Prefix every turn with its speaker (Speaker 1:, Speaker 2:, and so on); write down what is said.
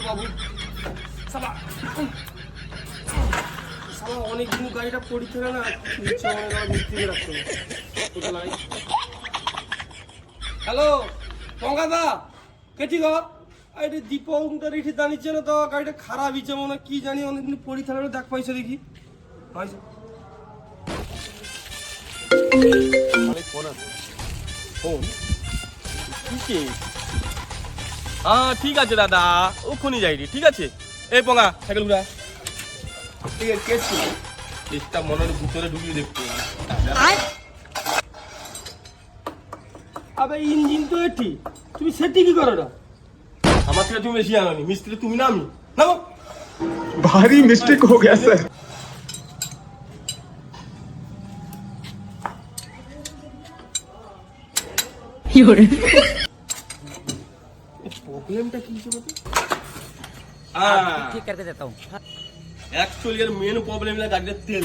Speaker 1: বাবু সালা সালা অনেক দিন গাড়িটা পড়ি থেকে না ইচ্ছা মনে করে মিস্ত্রি রাখতে হবে। হ্যালো পঙ্কাদা কেটি গো আরে দীপঙ্কর এটি দাঁড়িয়েছে না তো গাড়িটা খারাপ হয়েছে মনে কি জানি অনেকদিন পড়ি থাকলে দেখ পাইছে দেখি পাইছে
Speaker 2: ফোন হ্যাঁ ঠিক আছে দাদা ওখানে যাইনি ঠিক আছে এই পঙ্গা সাইকেল ঘুরা ঠিক আছে কেস কেসটা মনের ভিতরে ঢুকিয়ে দেখতে
Speaker 1: আবে ইঞ্জিন তো এটি তুমি সেটি কি করো না
Speaker 2: আমার থেকে তুমি বেশি জানো নি মিস্ত্রি তুমি না আমি নাও
Speaker 3: भारी मिस्टेक हो गया सर।
Speaker 1: প্রবলেমটা কি ছিল
Speaker 4: ठीक करके देता हूँ।
Speaker 2: एक्चुअली यार मेन प्रॉब्लम है गाड़ी का तेल